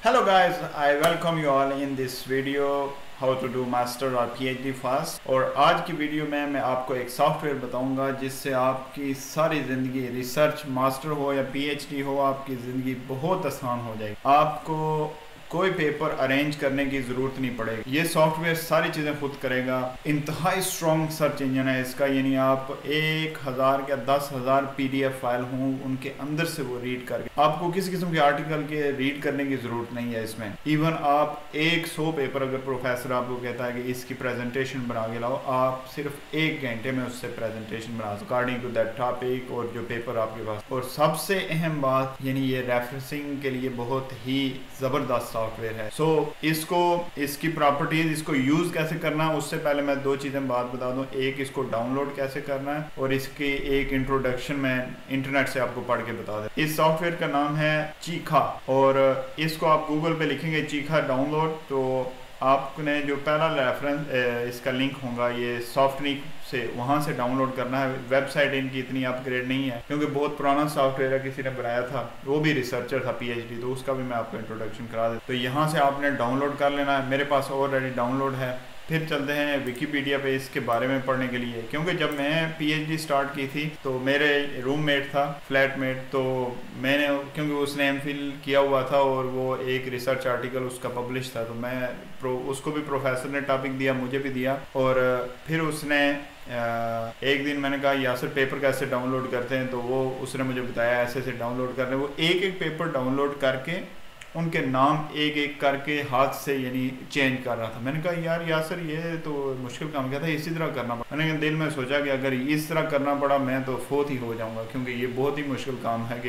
Hello guys, I welcome you all in this video how to do master और PhD fast। और आज की video में मैं आपको एक सॉफ्टवेयर बताऊंगा जिससे आपकी सारी ज़िंदगी रिसर्च मास्टर हो या PhD हो, आपकी ज़िंदगी बहुत आसान हो जाएगी। आपको कोई पेपर अरेंज करने की ज़रूरत नहीं पड़ेगी। ये सॉफ्टवेयर सारी चीज़ें खुद करेगा। इंतहाई स्ट्रॉन्ग सर्च इंजन है इसका, यानी आप 1000 या 10,000 PDF फाइल हों उनके अंदर से वो रीड करके, आपको किसी किस्म के आर्टिकल के रीड करने की ज़रूरत नहीं है इसमें। इवन आप 100 पेपर अगर प्रोफेसर आपको कहता है कि इसकी प्रेजेंटेशन बना के लाओ, आप सिर्फ 1 घंटे में उससे प्रेजेंटेशन बना सकते अकॉर्डिंग टू दैट टॉपिक और जो पेपर आपके पास। और सबसे अहम बात, यानी ये रेफरेंसिंग के लिए बहुत ही ज़बरदस्त सॉफ्टवेयर है। इसकी प्रॉपर्टीज, इसको यूज कैसे करना है, उससे पहले मैं दो चीजें बात बता दूं। एक, इसको डाउनलोड कैसे करना है, और इसकी एक इंट्रोडक्शन में इंटरनेट से आपको पढ़ के बता दें। इस सॉफ्टवेयर का नाम है चीखा, और इसको आप गूगल पे लिखेंगे चीखा डाउनलोड, तो आपने जो पहला रेफरेंस इसका लिंक होगा ये सॉफ्टनिक से, वहाँ से डाउनलोड करना है। वेबसाइट इनकी इतनी अपग्रेड नहीं है क्योंकि बहुत पुराना सॉफ्टवेयर है, किसी ने बनाया था, वो भी रिसर्चर था PhD, तो उसका भी मैं आपको इंट्रोडक्शन करा देता। तो यहाँ से आपने डाउनलोड कर लेना है। मेरे पास ऑलरेडी डाउनलोड है। फिर चलते हैं विकिपीडिया पे इसके बारे में पढ़ने के लिए, क्योंकि जब मैं PhD स्टार्ट की थी तो मेरे रूममेट था, फ्लैटमेट, तो मैंने, क्योंकि उसने MPhil किया हुआ था और वो एक रिसर्च आर्टिकल उसका पब्लिश था, तो मैं उसको भी प्रोफेसर ने टॉपिक दिया, मुझे भी दिया। और फिर उसने एक दिन मैंने कहा यासर पेपर कैसे डाउनलोड करते हैं, तो वो उसने मुझे बताया ऐसे ऐसे डाउनलोड करने। वो एक एक पेपर डाउनलोड करके उनके नाम एक एक करके हाथ से यानी चेंज कर रहा था। मैंने कहा यार यासर ये तो मुश्किल काम किया था, इसी तरह करना पड़ा। मैंने दिल में सोचा कि अगर इस तरह करना पड़ा मैं तो फोत ही हो जाऊंगा, क्योंकि ये बहुत ही मुश्किल काम है कि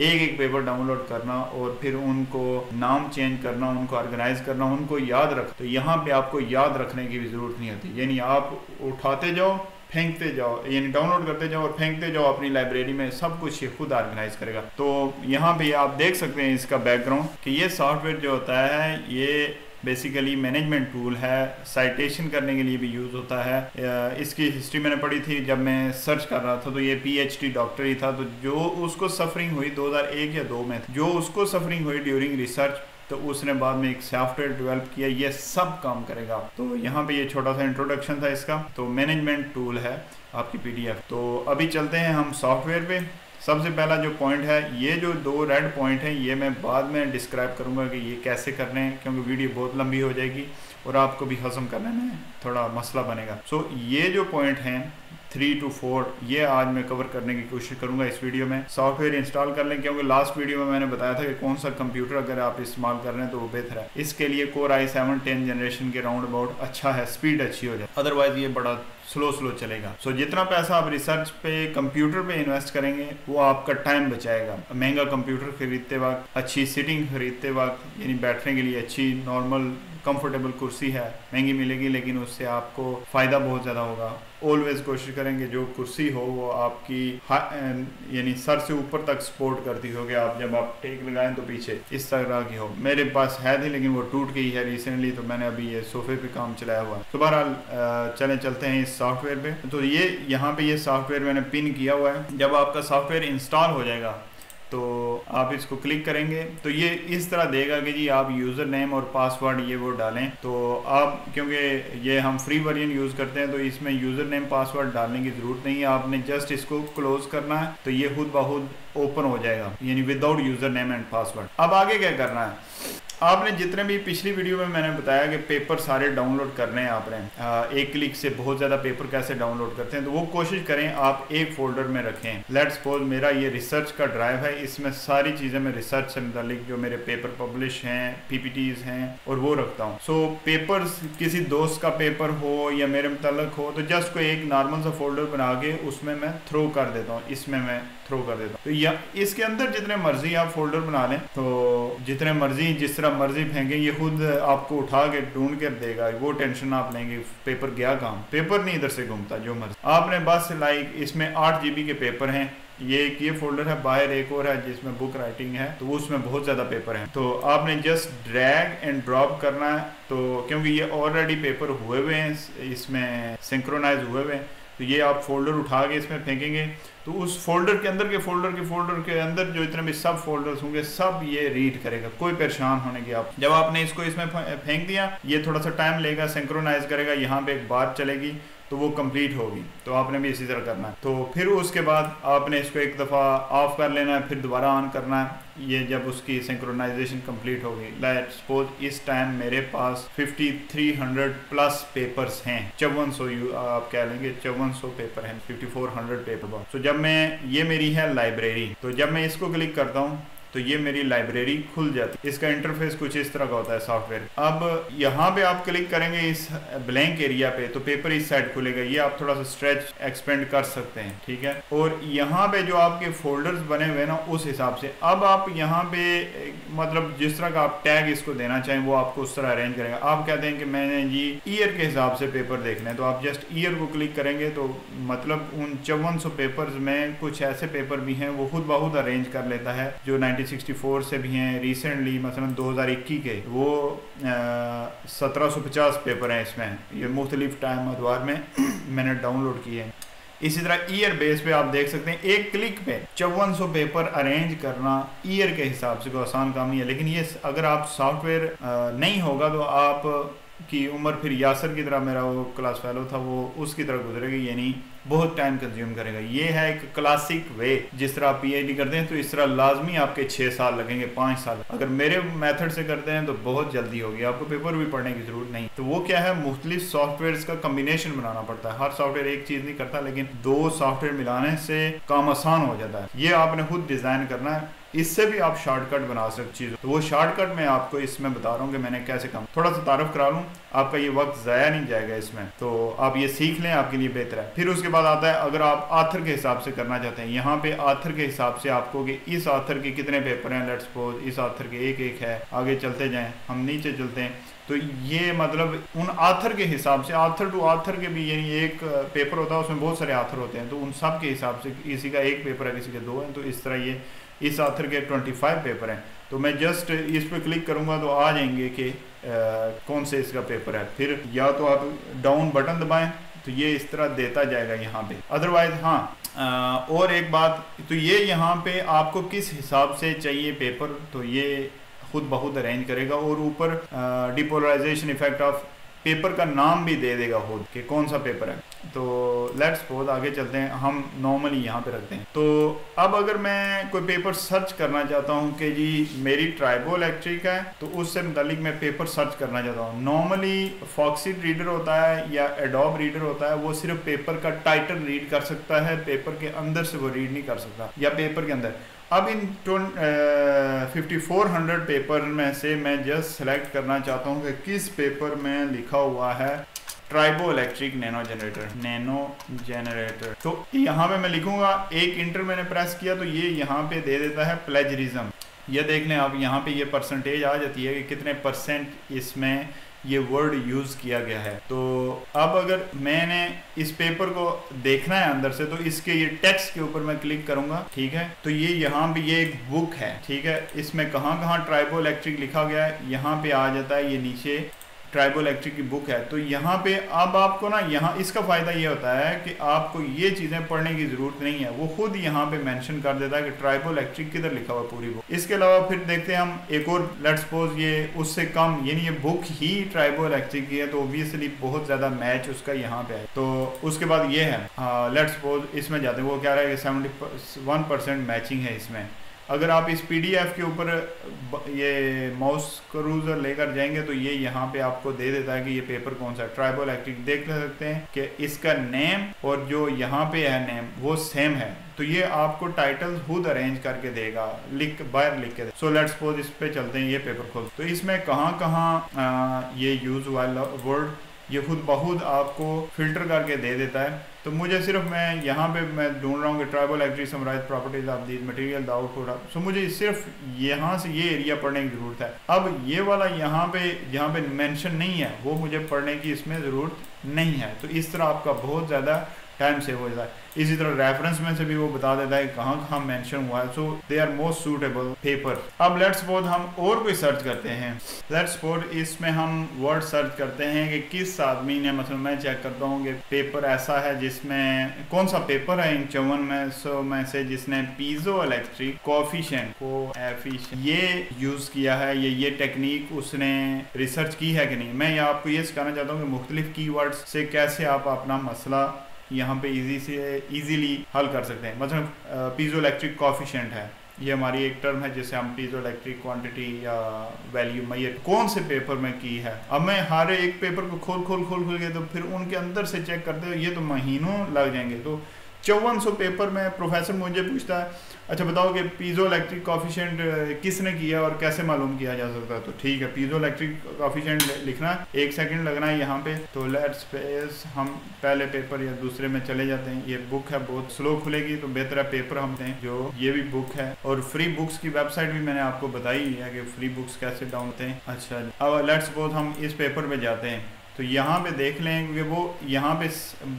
एक एक पेपर डाउनलोड करना और फिर उनको नाम चेंज करना, उनको ऑर्गेनाइज करना, उनको याद रख। तो यहाँ पे आपको याद रखने की भी ज़रूरत नहीं होती, यानी आप उठाते जाओ, फेंकते जाओ, यानी डाउनलोड करते जाओ और फेंकते जाओ अपनी लाइब्रेरी में, सब कुछ ये खुद ऑर्गेनाइज करेगा। तो यहाँ पे आप देख सकते हैं इसका बैकग्राउंड कि ये सॉफ्टवेयर जो होता है ये बेसिकली मैनेजमेंट टूल है, साइटेशन करने के लिए भी यूज़ होता है। इसकी हिस्ट्री मैंने पढ़ी थी जब मैं सर्च कर रहा था, तो ये PhD डॉक्टर ही था, तो जो उसको सफरिंग हुई 2001 या 2 में, जो उसको सफरिंग हुई ड्यूरिंग रिसर्च, तो उसने बाद में एक सॉफ्टवेयर डेवलप किया, ये सब काम करेगा। तो यहाँ पे ये छोटा सा इंट्रोडक्शन था इसका। तो मैनेजमेंट टूल है आपकी PDF। तो अभी चलते हैं हम सॉफ्टवेयर पे। सबसे पहला जो पॉइंट है, ये जो 2 रेड पॉइंट हैं, ये मैं बाद में डिस्क्राइब करूँगा कि ये कैसे करने हैं, क्योंकि वीडियो बहुत लंबी हो जाएगी और आपको भी हजम करने में थोड़ा मसला बनेगा। सो ये जो पॉइंट हैं 3 to 4, ये आज मैं कवर करने की कोशिश करूंगा इस वीडियो में। सॉफ्टवेयर इंस्टॉल कर लें, क्योंकि लास्ट वीडियो में मैंने बताया था कि कौन सा कंप्यूटर अगर आप इस्तेमाल कर रहे हैं तो वो बेहतर है। इसके लिए Core i7 10 जनरेशन के राउंड अबाउट अच्छा है, स्पीड अच्छी हो जाए, अदरवाइज ये बड़ा स्लो चलेगा। सो जितना पैसा आप रिसर्च पे कंप्यूटर पे इन्वेस्ट करेंगे वो आपका टाइम बचाएगा। महंगा कंप्यूटर खरीदते वक्त, अच्छी सीटिंग खरीदते वक्त, यानी बैठने के लिए अच्छी नॉर्मल कंफर्टेबल कुर्सी है, महंगी मिलेगी, लेकिन उससे आपको फ़ायदा बहुत ज़्यादा होगा। ऑलवेज कोशिश करेंगे जो कुर्सी हो वो आपकी यानी सर से ऊपर तक सपोर्ट करती हो, कि आप जब आप टेक लगाएं तो पीछे इस तरह की हो। मेरे पास है थी लेकिन वो टूट गई है रिसेंटली, तो मैंने अभी ये सोफे पे काम चलाया हुआ है। तो बहरहाल चलते हैं इस सॉफ्टवेयर पे। तो ये यहाँ पे ये सॉफ्टवेयर मैंने पिन किया हुआ है। जब आपका सॉफ्टवेयर इंस्टॉल हो जाएगा तो आप इसको क्लिक करेंगे तो ये इस तरह देगा कि जी आप यूज़र नेम और पासवर्ड ये वो डालें। तो आप, क्योंकि ये हम फ्री वर्जन यूज़ करते हैं, तो इसमें यूज़र नेम पासवर्ड डालने की ज़रूरत नहीं है। आपने जस्ट इसको क्लोज करना है, तो ये खुद ब खुद ओपन हो जाएगा, यानी without user name and password. अब आगे क्या करना है, आपने जितने भी पिछली वीडियो में मैंने बताया कि पेपर सारे डाउनलोड करने हैं आपने, एक क्लिक से बहुत ज़्यादा पेपर कैसे डाउनलोड करते हैं, तो वो कोशिश करें आप एक फोल्डर में रखें। लेट्स सपोज मेरा ये रिसर्च का ड्राइव है, इसमें सारी चीज़ें मैं रिसर्च से मुतालिक जो मेरे पेपर पब्लिश हैं, PPTs हैं, और वो रखता हूँ। सो पेपर्स, किसी दोस्त का पेपर हो या मेरे मुतालिक हो, तो जस्ट कोई एक नॉर्मल सा फोल्डर बना के उसमें मैं थ्रो कर देता हूँ, इसमें मैं थ्रो कर देता हूँ। तो या इसके अंदर जितने मर्जी आप फोल्डर बना लें, तो जितने मर्जी जिस तरह मर्जी फेंकें, ये खुद आपको उठा के ढूंढ कर देगा। वो टेंशन आप लेंगे पेपर गया कहाँ, पेपर नहीं इधर से घूमता, जो मर्जी आपने बस लाइक इसमें 8 GB के पेपर हैं। ये फोल्डर है, बाहर एक और है जिसमें बुक राइटिंग है, तो उसमें बहुत ज़्यादा पेपर हैं। तो आपने जस्ट ड्रैग एंड ड्रॉप करना है, तो क्योंकि ये ऑलरेडी पेपर हुए हुए हैं, इसमें सिंक्रोनाइज हुए हुए हैं, तो ये आप फोल्डर उठा के इसमें फेंकेंगे तो उस फोल्डर के अंदर जो इतने भी सब फोल्डर्स होंगे सब ये रीड करेगा, कोई परेशान होने की आप। जब आपने इसको इसमें फेंक दिया, ये थोड़ा सा टाइम लेगा, सिंक्रोनाइज करेगा, यहाँ पे एक बार चलेगी तो वो कंप्लीट होगी। तो आपने भी इसी तरह करना है। तो फिर उसके बाद आपने इसको एक दफ़ा ऑफ कर लेना है, फिर दोबारा ऑन करना है। ये जब उसकी सिंक्रोनाइजेशन कंप्लीट होगी, लेट्स सपोज इस टाइम मेरे पास 5300 प्लस पेपर्स हैं, 5400 आप कह लेंगे 5400 पेपर हैं, 5400 पेपर। तो जब मैं ये मेरी है लाइब्रेरी, तो जब मैं इसको क्लिक करता हूँ तो ये मेरी लाइब्रेरी खुल जाती है। इसका इंटरफेस कुछ इस तरह का होता है सॉफ्टवेयर। अब यहाँ पे आप क्लिक करेंगे इस ब्लैंक एरिया पे तो पेपर इस साइड खुलेगा। ये आप थोड़ा सा स्ट्रेच एक्सपेंड कर सकते हैं, ठीक है। और यहाँ पे जो आपके फोल्डर्स बने हुए ना उस हिसाब से अब आप यहाँ पे मतलब जिस तरह का आप टैग इसको देना चाहें वो आपको उस तरह अरेंज करेगा। आप कहते हैं कि मैंने जी ईयर के हिसाब से पेपर देखने हैं तो आप जस्ट ईयर को क्लिक करेंगे तो मतलब उन 5400 पेपर्स में कुछ ऐसे पेपर भी हैं वो खुद ब खुद अरेंज कर लेता है जो 1964 से भी हैं। रिसेंटली मसलन 2021 के वो 1750 पेपर हैं इसमें, ये मुख्तलिफ टाइम अदवार में मैंने डाउनलोड किए हैं। इसी तरह ईयर बेस पे आप देख सकते हैं एक क्लिक पे 5400 पेपर अरेंज करना ईयर के हिसाब से कोई आसान काम नहीं है। लेकिन ये अगर आप सॉफ्टवेयर नहीं होगा तो आप की उम्र फिर यासर की तरह, मेरा वो क्लास फेलो था, वो उसकी तरह गुजरेगी, यानी बहुत टाइम कंज्यूम करेगा। ये है एक क्लासिक वे। जिस तरह आप पीएचडी करते हैं तो इस तरह लाजमी आपके 6 साल लगेंगे, 5 साल। अगर मेरे मेथड से करते हैं तो बहुत जल्दी होगी, आपको पेपर भी पढ़ने की जरूरत नहीं। तो वो क्या है, मुख्तलिफ सॉफ्टवेयर का कम्बिनेशन बनाना पड़ता है। हर सॉफ्टवेयर एक चीज नहीं करता, लेकिन 2 सॉफ्टवेयर मिलाने से काम आसान हो जाता है। ये आपने खुद डिजाइन करना है। इससे भी आप शॉर्टकट बना सकते चीज़, तो वो शॉर्टकट मैं आपको इसमें बता रहा हूँ कि मैंने कैसे काम। थोड़ा सा तारुफ करा लूँ, आपका ये वक्त ज़ाया नहीं जाएगा इसमें, तो आप ये सीख लें, आपके लिए बेहतर है। फिर उसके बाद आता है अगर आप आथर के हिसाब से करना चाहते हैं, यहाँ पे आथर के हिसाब से आपको कि इस आथर के कितने पेपर हैं, लेट्स सपोज इस आथर के एक है। आगे चलते जाएं, हम नीचे चलते हैं तो ये मतलब उन आथर के हिसाब से, आथर टू आथर के भी, यानी एक पेपर होता है उसमें बहुत सारे आथर होते हैं, तो उन सब के हिसाब से किसी का 1 पेपर है, किसी के 2 हैं, तो इस तरह ये इस आथर के 25 पेपर हैं। तो मैं जस्ट इस पर क्लिक करूंगा तो आ जाएंगे कि कौन से इसका पेपर है। फिर या तो आप डाउन बटन दबाएं तो ये इस तरह देता जाएगा यहाँ पे। अदरवाइज हाँ और एक बात, तो ये यहाँ पे आपको किस हिसाब से चाहिए पेपर, तो ये खुद ब खुद अरेंज करेगा। और ऊपर डिपोलराइजेशन इफेक्ट ऑफ पेपर का नाम भी दे देगा खुद कि कौन सा पेपर है। तो लेट्स सपोज आगे चलते हैं, हम नॉर्मली यहाँ पे रखते हैं। तो अब अगर मैं कोई पेपर सर्च करना चाहता हूँ कि जी मेरी ट्राइबो इलेक्ट्रिक है, तो उससे मुतालिक मैं पेपर सर्च करना चाहता हूँ। नॉर्मली फॉक्सिट रीडर होता है या एडोब रीडर होता है, वो सिर्फ पेपर का टाइटल रीड कर सकता है, पेपर के अंदर से वो रीड नहीं कर सकता, या पेपर के अंदर। अब इन 5400 पेपर में से मैं जस्ट सेलेक्ट करना चाहता हूँ कि किस पेपर में लिखा हुआ है ट्राइबो इलेक्ट्रिक नैनो जनरेटर। तो यहाँ पे मैं लिखूंगा, एक इंटर मैंने प्रेस किया तो ये यहाँ पे दे देता है प्लेजरिज्म। ये देख लें आप, यहाँ पे ये परसेंटेज आ जाती है कि कितने % इसमें ये वर्ड यूज़ किया गया है। तो अब अगर मैंने इस पेपर को देखना है अंदर से, तो इसके ये टेक्स्ट के ऊपर मैं क्लिक करूंगा, ठीक है। तो ये यहाँ भी ये एक बुक है, ठीक है। इसमें कहाँ कहाँ ट्राइबो इलेक्ट्रिक लिखा गया है यहाँ पे आ जाता है, ये नीचे ट्राइबो इलेक्ट्रिक की बुक है। तो यहाँ पे अब आपको ना, यहाँ इसका फ़ायदा ये होता है कि आपको ये चीज़ें पढ़ने की ज़रूरत नहीं है, वो खुद यहाँ पे मेंशन कर देता है कि ट्राइबो इलेक्ट्रिक किधर लिखा हुआ पूरी बुक। इसके अलावा फिर देखते हैं हम एक और, लेट्स सपोज ये उससे कम, यानी ये बुक ही ट्राइबो इलेक्ट्रिक की है, तो ऑब्वियसली बहुत ज़्यादा मैच उसका यहाँ पे है। तो उसके बाद ये है, लेट्स सपोज इसमें जाते हैं, वो कह रहा है कि 71% मैचिंग है इसमें। अगर आप इस PDF के ऊपर ये माउस क्रूजर लेकर जाएंगे तो ये यहाँ पे आपको दे देता है कि ये पेपर कौन सा है। ट्राइबो इलेक्ट्रिक देख सकते हैं कि इसका नेम और जो यहाँ पे है नेम वो सेम है, तो ये आपको टाइटल खुद अरेंज करके देगा, बाहर लिख के। सो लेट्स सपोज इस पे चलते हैं, ये पेपर खोल, तो इसमें कहाँ कहाँ ये यूज हुआ वर्ड, ये खुद बहुत आपको फिल्टर करके दे देता है। तो मुझे सिर्फ मैं यहाँ पे मैं ढूंढ रहा हूँ कि tribo electric summarise properties of these material the output. So मुझे सिर्फ यहाँ से ये एरिया पढ़ने की ज़रूरत है। अब ये वाला यहाँ पे मेंशन नहीं है, वो मुझे पढ़ने की इसमें ज़रूरत नहीं है। तो इस तरह आपका बहुत ज़्यादा टाइम सेव हो जाता है। इसी तरह रेफरेंस में से भी वो बता देता है कहाँ कहाँ मेंशन हुआ है। So they are most suitable paper. अब लेट्स सपोज हम और कोई सर्च करते हैं। लेट्स सपोज इसमें हम वर्ड सर्च करते हैं कि किस आदमी ने, मतलब मैं चेक करता हूँ कि पेपर ऐसा है जिसमें कौन सा पेपर है इन 54 में से जिसने पीजो इलेक्ट्रिक कोएफिशिएंट ये यूज किया है, ये टेक्निक उसने रिसर्च की है कि नहीं। मैं आपको ये सिखाना चाहता हूँ कि मुख्तलिफ कीवर्ड्स से कैसे आप अपना मसला यहाँ पे इजीली हल कर सकते हैं। मतलब पीजो इलेक्ट्रिक कोएफिशिएंट है, ये हमारी एक टर्म है जिसे हम पीजो इलेक्ट्रिक क्वांटिटी या वैल्यू मेजर कौन से पेपर में की है। अब मैं हर एक पेपर को खोल के तो फिर उनके अंदर से चेक करते हो, ये तो महीनों लग जाएंगे। तो 5400 पेपर में प्रोफेसर मुझे पूछता है अच्छा बताओ कि पीजो इलेक्ट्रिक कोएफिशिएंट किसने किया और कैसे मालूम किया जा सकता है। तो ठीक है, पीजो इलेक्ट्रिक कोएफिशिएंट लिखना 1 सेकंड लगना है यहाँ पे। तो लेट्स सपोज हम पहले पेपर या दूसरे में चले जाते हैं। ये बुक है, बहुत स्लो खुलेगी तो बेहतर है पेपर हम दें। जो ये भी बुक है और फ्री बुक्स की वेबसाइट भी मैंने आपको बताई है कि फ्री बुक्स कैसे डाउन होते हैं। अच्छा, अब लेट्स सपोज हम इस पेपर पे जाते हैं तो यहाँ पे देख लें क्योंकि वो यहाँ पे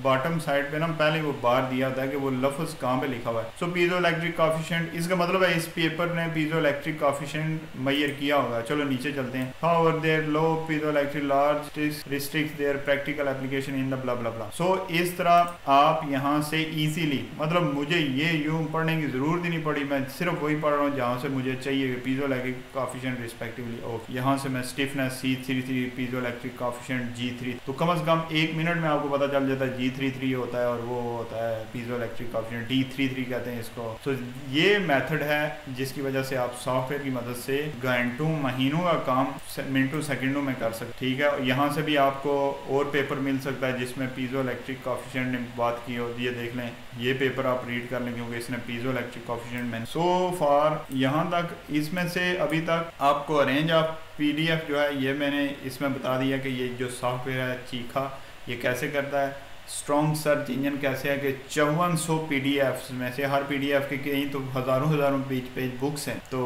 बॉटम साइड पे ना पहले वो बार दिया होता है कि वो लफ्ज़ कहाँ पे लिखा हुआ है। सो पीजो इलेक्ट्रिक कोएफिशिएंट, इसका मतलब है इस पेपर ने पीजो इलेक्ट्रिक कोएफिशिएंट मेजर किया होगा। चलो नीचे चलते हैं। However their low piezo electric large restricts their practical application in the bla bla bla. So इस तरह आप यहाँ से इजीली, मतलब मुझे ये यूं पढ़ने की जरूरत ही नहीं पड़ी, मैं सिर्फ वही पढ़ रहा हूँ जहाँ से मुझे चाहिए piezo electric coefficient respectively. Okay, यहाँ से मैं stiffness C33 piezo electric coefficient G3, तो कम से कम 1 मिनट में आपको पता चल जाता है G33 होता है और वो होता है पीजो इलेक्ट्रिक कोएफिशिएंट D33 कहते हैं इसको। तो ये मेथड है जिसकी वजह से आप सॉफ्टवेयर की मदद से घंटों महीनों का काम मिनटों सेकंडों में कर सकते। ठीक है, यहाँ से भी आपको और पेपर मिल सकता है जिसमें पीजो इलेक्ट्रिक कोएफिशिएंट ने बात की हो। ये देख लें, ये पेपर आप रीड कर लें क्योंकि इसने पीजो इलेक्ट्रिक कोएफिशिएंट में सो फार यहाँ तक इसमें से अभी तक आपको अरेंज ऑफ PDF जो है ये मैंने इसमें बता दिया कि ये जो सॉफ्टवेयर है चीखा ये कैसे करता है। स्ट्रॉन्ग सर्च इंजन कैसे है कि 5400 PDFs में से हर PDF के कहीं तो हज़ारों पेज बुक्स हैं। तो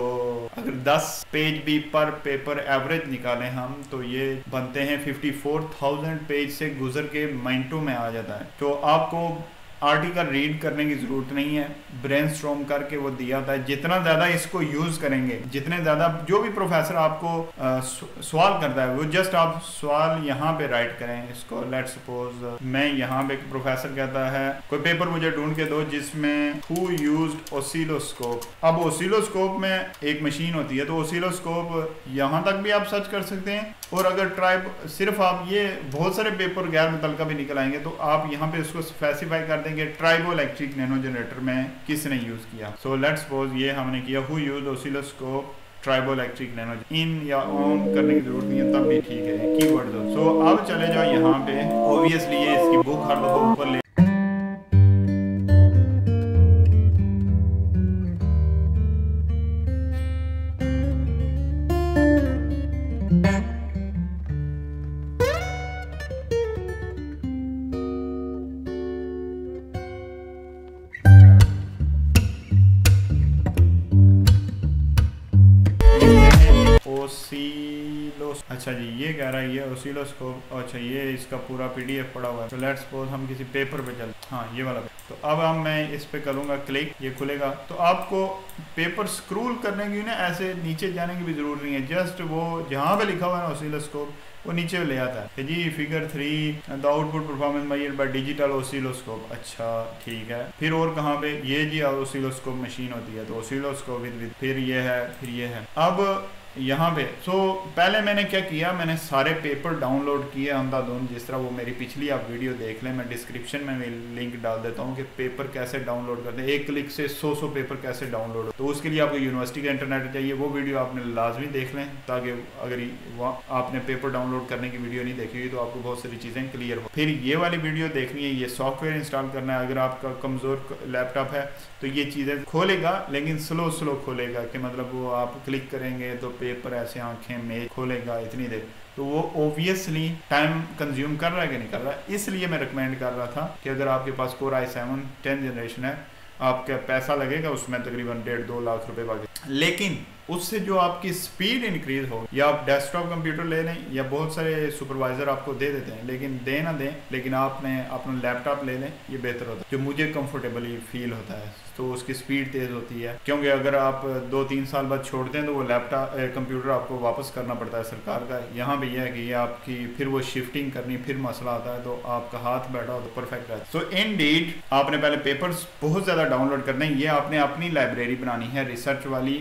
अगर 10 पेज भी पर पेपर एवरेज निकालें हम तो ये बनते हैं 54,000 पेज से गुजर के मिनटों में आ जाता है। तो आपको आर्टिकल रीड करने की ज़रूरत नहीं है, ब्रेनस्टॉर्म करके वो दिया होता है। जितना ज़्यादा इसको यूज़ करेंगे, जितने ज़्यादा जो भी प्रोफेसर आपको सवाल करता है वो जस्ट आप सवाल यहाँ पे राइट करें इसको। लेट्स सपोज मैं यहाँ पे प्रोफेसर कहता है कोई पेपर मुझे ढूंढ के दो जिसमें हु यूज्ड ओसिलोस्कोप। अब ओसिलोस्कोप में एक मशीन होती है तो ओसिलोस्कोप यहाँ तक भी आप सर्च कर सकते हैं। और अगर ट्राइब सिर्फ आप ये बहुत सारे पेपर गैर मुतल्लिका भी निकल आएंगे तो आप यहाँ पे इसको स्पेसिफाई कर देंगे ट्राइबो इलेक्ट्रिक नैनो जनरेटर में किसने यूज किया। सो लेट्स सपोज ये हमने किया who use oscilloscope tribo electric nano. In या ऑन करने की जरूरत नहीं है, तब भी ठीक है, कीवर्ड दो। सो अब चले जाओ यहाँ पे, ऑब्वियसली ये इसकी बुक हर दफा ऊपर ले अच्छा जी, ये कह रहा है ये ओसिलोस्कोप। अच्छा, ये इसका पूरा PDF पड़ा हुआ है। तो लेट्स सपोज हम किसी पेपर पे चलते, हाँ ये वाला। तो अब हम मैं इस पे करूँगा क्लिक, ये खुलेगा। तो आपको पेपर स्क्रोल करने की ना ऐसे नीचे जाने की भी जरूरत नहीं है, जस्ट वो जहाँ पे लिखा हुआ है ना ओसिलोस्कोप वो नीचे ले आता है जी figure 3 the output performance measured by digital oscilloscope. अच्छा ठीक है, फिर और कहाँ पे, ये जी ओसिलोस्कोप मशीन होती है तो ओसिलोस्कोप विद फिर ये है, फिर ये है। अब यहाँ पे पहले मैंने क्या किया, मैंने सारे पेपर डाउनलोड किए अंधाधुन, जिस तरह वो मेरी पिछली आप वीडियो देख लें, मैं डिस्क्रिप्शन में लिंक डाल देता हूँ कि पेपर कैसे डाउनलोड करते हैं, एक क्लिक से 100 पेपर कैसे डाउनलोड हो। तो उसके लिए आपको यूनिवर्सिटी का इंटरनेट चाहिए, वो वीडियो आपने लाजमी देख लें ताकि अगर आपने पेपर डाउनलोड करने की वीडियो नहीं देखी हुई तो आपको बहुत सारी चीज़ें क्लियर हो। फिर ये वाली वीडियो देखनी है, ये सॉफ्टवेयर इंस्टॉल करना है। अगर आपका कमज़ोर लैपटॉप है तो ये चीज़ें खोलेगा लेकिन स्लो खोलेगा, कि मतलब वो आप क्लिक करेंगे तो पेपर ऐसे आंखें में खोलेगा इतनी देर, तो वो ओबियसली टाइम कंज्यूम कर रहा है कि नहीं कर रहा है। इसलिए मैं रिकमेंड कर रहा था कि अगर आपके पास Core i7 10th जनरेशन है, आपका पैसा लगेगा उसमें तकरीबन 1.5-2 लाख रुपए बाकी। लेकिन उससे जो आपकी स्पीड इंक्रीज हो, या आप डेस्कटॉप कंप्यूटर ले लें या बहुत सारे सुपरवाइजर आपको दे देते हैं, लेकिन दे ना दें, लेकिन आपने अपना लैपटॉप ले लें, ये बेहतर होता है, जो मुझे कंफर्टेबली फील होता है। तो उसकी स्पीड तेज़ होती है, क्योंकि अगर आप 2-3 साल बाद छोड़ते हैं तो वो लैपटॉप कंप्यूटर आपको वापस करना पड़ता है सरकार का। यहाँ भी यह है कि ये आपकी फिर वो शिफ्टिंग करनी, फिर मसला आता है, तो आपका हाथ बैठा हो तो परफेक्ट है। सो इनडीड आपने पहले पेपर्स बहुत ज़्यादा डाउनलोड करने हैं, ये आपने अपनी लाइब्रेरी बनानी है रिसर्च वाली।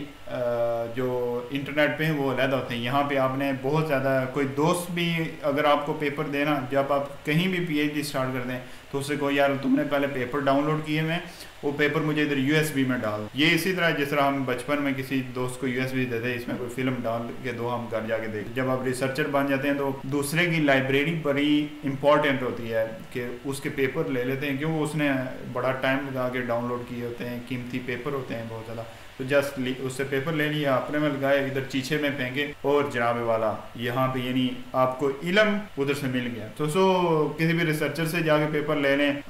जो इंटरनेट पे है वो अलग होते हैं, यहाँ पे आपने बहुत ज़्यादा, कोई दोस्त भी अगर आपको पेपर देना, जब आप कहीं भी पीएचडी स्टार्ट कर दें तो उससे कोई, यार तुमने पहले पेपर डाउनलोड किए हैं, वो पेपर मुझे इधर यूएसबी में डाल। ये इसी तरह जिस तरह हम बचपन में किसी दोस्त को यूएसबी देते हैं, इसमें कोई फिल्म डाल के दो, हम घर जाके देख। जब आप रिसर्चर बन जाते हैं तो दूसरे की लाइब्रेरी बड़ी इंपॉर्टेंट होती है कि उसके पेपर ले लेते हैं, क्योंकि उसने बड़ा टाइम लगा के डाउनलोड किए होते हैं, कीमती पेपर होते हैं बहुत ज़्यादा। तो जस्ट उससे पेपर ले लिया, अपने में लगाए, इधर चीछे में फेंके, और जनाबे वाला यहाँ पे यानी आपको इल्म उधर से मिल गया। तो किसी भी रिसर्चर से जाके पेपर ले लें,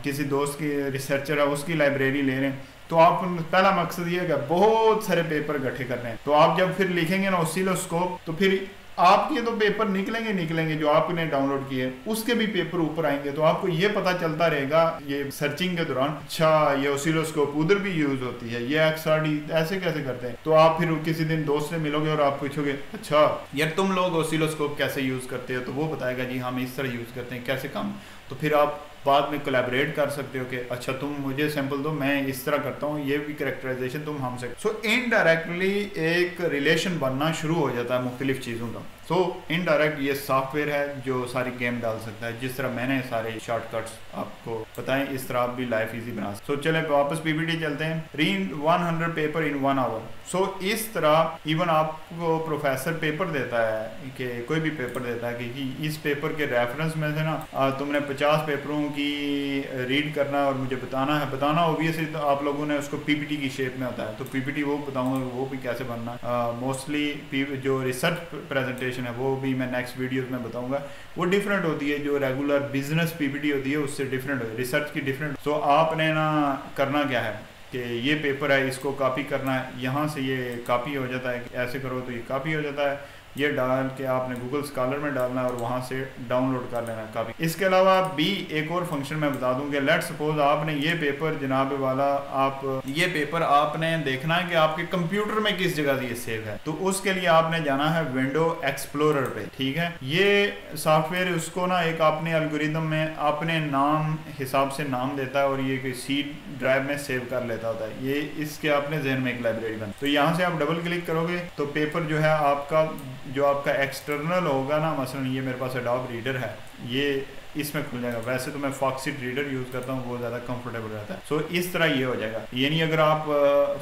किसी दोस्त की रिसर्चर है उसकी लाइब्रेरी ले लें, तो आप पहला मकसद ये है कि बहुत सारे पेपर इकट्ठे करने हैं। तो आप जब फिर लिखेंगे ना ऑसिलोस्कोप, तो फिर आपके तो पेपर निकलेंगे जो आपने डाउनलोड किए, उसके भी पेपर ऊपर आएंगे, तो आपको ये पता चलता रहेगा ये सर्चिंग के दौरान, अच्छा ये ऑसिलोस्कोप उधर भी यूज होती है, ये XRD ऐसे कैसे करते हैं। तो आप फिर किसी दिन दोस्त से मिलोगे और आप पूछोगे, अच्छा यार तुम लोग ऑसिलोस्कोप कैसे यूज करते हो, तो वो बताएगा जी हम इस तरह यूज करते हैं, कैसे काम। तो फिर आप बाद में कोलैबोरेट कर सकते हो कि अच्छा तुम मुझे सैंपल दो, मैं इस तरह करता हूँ, ये भी कैरेक्टराइजेशन तुम हमसे। सो इनडायरेक्टली एक रिलेशन बनना शुरू हो जाता है मुख्तलिफ चीज़ों का। सो इनडायरेक्ट ये सॉफ्टवेयर है जो सारी गेम डाल सकता है, जिस तरह मैंने सारे शॉर्टकट्स आपको बताएं, इस तरह आप भी लाइफ इजी बना सकते। सो चले वापस पीपीटी चलते हैं। Read 100 paper in 1 hour. So इस तरह इवन आपको प्रोफेसर पेपर देता है कि कोई भी पेपर देता है कि इस पेपर के रेफरेंस में से ना तुमने 50 पेपरों की रीड करना और मुझे बताना ऑब्वियसली तो आप लोगों ने उसको पीपीटी की शेप में होता है, तो पीपीटी वो बताऊंगा वो भी कैसे बनना। मोस्टली जो रिसर्च प्रेजेंटेशन है वो भी मैं नेक्स्ट वीडियोस में बताऊंगा, वो डिफरेंट होती है, जो रेगुलर बिजनेस पीपीटी होती है उससे डिफरेंट होती है, रिसर्च की डिफरेंट। सो आपने ना करना क्या है कि ये पेपर है, इसको कॉपी करना है, यहाँ से ये कॉपी हो जाता है, ऐसे करो तो ये कॉपी हो जाता है, ये डाल के आपने गूगल स्कॉलर में डालना है और वहाँ से डाउनलोड कर लेना काफी। इसके अलावा भी एक और फंक्शन मैं बता दूं कि लेट सपोज आपने ये पेपर जनाब वाला, आप ये पेपर आपने देखना है कि आपके कंप्यूटर में किस जगह से ये सेव है, तो उसके लिए आपने जाना है विंडो एक्सप्लोरर पे, ठीक है। ये सॉफ्टवेयर उसको ना एक अपने एल्गोरिदम में अपने नाम हिसाब से नाम देता है और ये कोई सी ड्राइव में सेव कर लेता होता है। ये इसके अपने जहन में एक लाइब्रेरी बन, तो यहाँ से आप डबल क्लिक करोगे तो पेपर जो है आपका, जो आपका एक्सटर्नल होगा ना, मसलन ये मेरे पास एडोब रीडर है, ये इसमें खुल जाएगा। वैसे तो मैं फॉक्सिट रीडर यूज़ करता हूँ, वो ज़्यादा कंफर्टेबल रहता है। सो इस तरह ये हो जाएगा। यानी अगर आप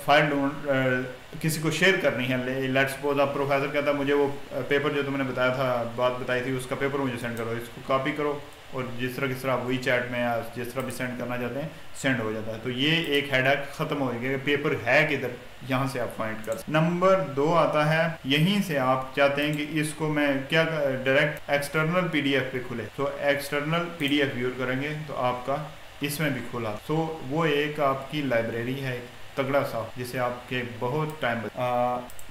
फाइल किसी को शेयर करनी है, लेट्स सपोज आप प्रोफेसर कहता है मुझे वो पेपर जो तुमने बताया था, बात बताई थी, उसका पेपर मुझे सेंड करो, इसको कॉपी करो और जिस तरह आप वही चैट में या जिस तरह भी सेंड करना चाहते हैं सेंड हो जाता है। तो ये एक हेडेक खत्म हो गया कि पेपर है किधर, यहाँ से आप फाइंड कर। नंबर 2 आता है, यहीं से आप चाहते हैं कि इसको मैं क्या डायरेक्ट एक्सटर्नल पीडीएफ पे खुले, तो एक्सटर्नल पीडीएफ व्यू करेंगे तो आपका इसमें भी खुला। तो वो एक आपकी लाइब्रेरी है तगड़ा सा, जिसे आपके बहुत टाइम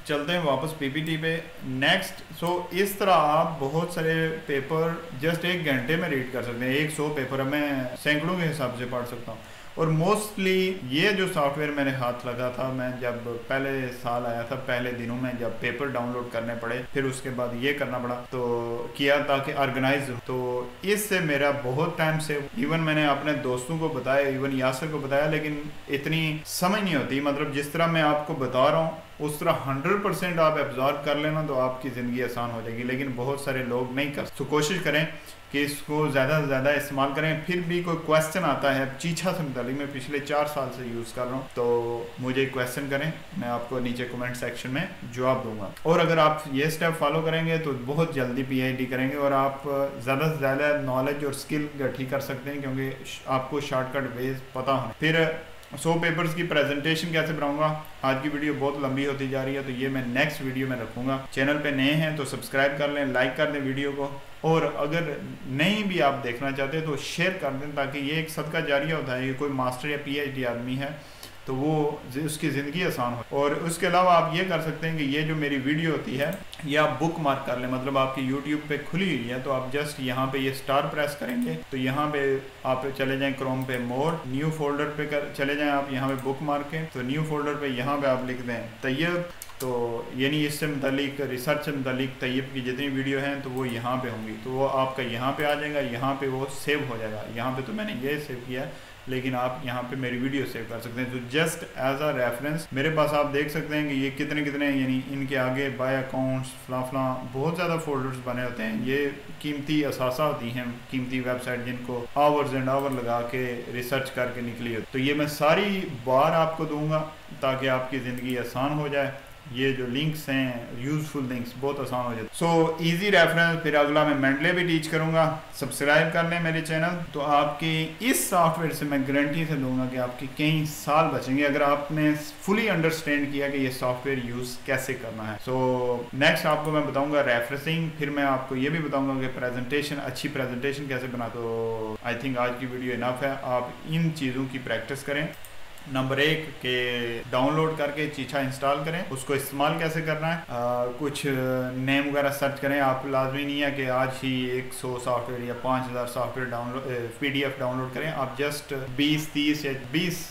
चलते हैं वापस पीपीटी पे नेक्स्ट। सो इस तरह आप बहुत सारे पेपर जस्ट 1 घंटे में रीड कर सकते हैं। 100 पेपर मैं सैकड़ों के हिसाब से पढ़ सकता हूँ। और मोस्टली ये जो सॉफ्टवेयर मेरे हाथ लगा था, मैं जब पहले साल आया था, पहले दिनों में जब पेपर डाउनलोड करने पड़े, फिर उसके बाद ये करना पड़ा, तो किया ताकि ऑर्गेनाइज हो। तो इससे मेरा बहुत टाइम से, इवन मैंने अपने दोस्तों को बताया, इवन यासर को बताया, लेकिन इतनी समझ नहीं होती। मतलब जिस तरह मैं आपको बता रहा हूँ उस तरह 100% आप एब्जॉर्ब कर लेना तो आपकी ज़िंदगी आसान हो जाएगी, लेकिन बहुत सारे लोग नहीं कर। तो कोशिश करें कि इसको ज़्यादा से ज़्यादा इस्तेमाल करें। फिर भी कोई क्वेश्चन आता है चीछा से मुतालिक, मैं पिछले 4 साल से यूज़ कर रहा हूँ, तो मुझे क्वेश्चन करें, मैं आपको नीचे कमेंट सेक्शन में जवाब दूंगा। और अगर आप ये स्टेप फॉलो करेंगे तो बहुत जल्दी PhD करेंगे और आप ज़्यादा से ज़्यादा नॉलेज और स्किल इकट्ठी कर सकते हैं, क्योंकि आपको शॉर्टकट वेज पता होना। फिर 100 पेपर्स की प्रेजेंटेशन कैसे बनाऊंगा, आज की वीडियो बहुत लंबी होती जा रही है, तो ये मैं नेक्स्ट वीडियो में रखूंगा। चैनल पे नए हैं तो सब्सक्राइब कर लें, लाइक कर दें वीडियो को, और अगर नहीं भी आप देखना चाहते तो शेयर कर दें, ताकि ये एक सदका जारिया होता है। ये कोई मास्टर या PhD आदमी है तो वो उसकी ज़िंदगी आसान हो। और उसके अलावा आप ये कर सकते हैं कि ये जो मेरी वीडियो होती है ये आप बुक मार्क कर लें, मतलब आपकी यूट्यूब पे खुली हुई है तो आप जस्ट यहाँ पे ये स्टार प्रेस करेंगे तो यहाँ पे आप चले जाएं क्रोम पे, मोर न्यू फोल्डर पे चले जाएं आप, यहाँ पे बुक मार्क है तो न्यू फोल्डर पे यहाँ पे आप लिख दें तैयब। तो यानी इससे मुतालिक रिसर्च से मुतालिक तैयब की जितनी वीडियो हैं तो वो यहाँ पे होंगी, तो वो आपका यहाँ पे आ जाएगा, यहाँ पे वो सेव हो जाएगा। यहाँ पे तो मैंने ये सेव किया है लेकिन आप यहाँ पे मेरी वीडियो सेव कर सकते हैं। तो जस्ट एज अ रेफरेंस मेरे पास आप देख सकते हैं कि ये कितने कितने यानी इनके आगे बाय अकाउंट्स फला बहुत ज़्यादा फोल्डर्स बने होते हैं। ये कीमती असासा होती हैं, कीमती वेबसाइट जिनको आवर्स एंड आवर लगा के रिसर्च करके निकली हो। तो ये मैं सारी बार आपको दूंगा ताकि आपकी ज़िंदगी आसान हो जाए। ये जो लिंक्स हैं यूजफुल लिंक्स बहुत आसान हो जाए। So easy reference. फिर अगला मैं मेंडले भी टीच करूंगा। सब्सक्राइब कर लें मेरे चैनल, तो आपकी इस सॉफ्टवेयर से मैं गारंटी से दूंगा कि आपके कई साल बचेंगे अगर आपने फुली अंडरस्टैंड किया कि ये सॉफ्टवेयर यूज कैसे करना है। सो नेक्स्ट आपको मैं बताऊंगा रेफरेंसिंग, फिर मैं आपको ये भी बताऊंगा कि प्रेजेंटेशन, अच्छी प्रेजेंटेशन कैसे बना। तो आई थिंक आज की वीडियो इनफ है, आप इन चीज़ों की प्रैक्टिस करें। नंबर 1 के डाउनलोड करके चीचा इंस्टॉल करें, उसको इस्तेमाल कैसे करना है, कुछ नेम वगैरह सर्च करें। आप लाजमी नहीं है कि आज ही 100 सॉफ्टवेयर या 5000 सॉफ्टवेयर डाउनलोड PDF डाउनलोड करें। आप जस्ट 20, 30 या 20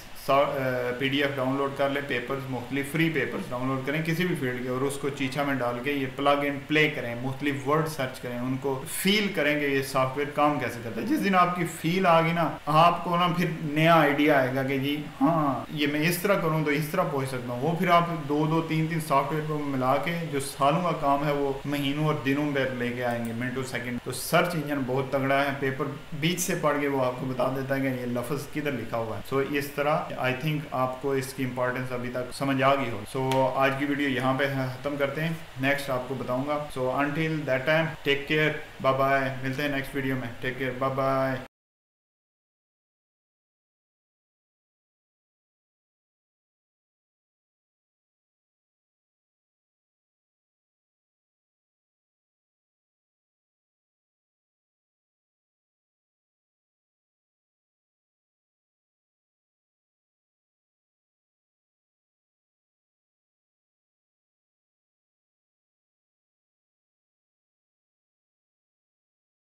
PDF डाउनलोड कर ले, पेपर्स मुख्तलिफ फ्री पेपर्स डाउनलोड करें किसी भी फील्ड के, और उसको चीचा में डाल के ये प्लग एंड प्ले करें, मुख्तलिफ वर्ड सर्च करें, उनको फील करेंगे ये सॉफ्टवेयर काम कैसे करता है। जिस दिन आपकी फील आ गई ना, आपको ना फिर नया आइडिया आएगा कि जी हाँ ये मैं इस तरह करूँ तो इस तरह पहुँच सकता हूँ। वो फिर आप 2-2, 3-3 सॉफ्टवेयर को मिला के जो सालों का काम है वो महीनों और दिनों में लेके आएंगे, मिनटों सेकेंड। तो सर्च इंजन बहुत तगड़ा है, पेपर बीच से पढ़ के वो आपको बता देता है कि ये लफ्ज़ किधर लिखा हुआ है। सो इस तरह आई थिंक आपको इसकी इंपॉर्टेंस अभी तक समझ आ गई हो। सो आज की वीडियो यहाँ पे खत्म करते हैं, नेक्स्ट आपको बताऊंगा। So until that time take care, bye bye. मिलते हैं नेक्स्ट वीडियो में, टेक केयर, बाय बाय।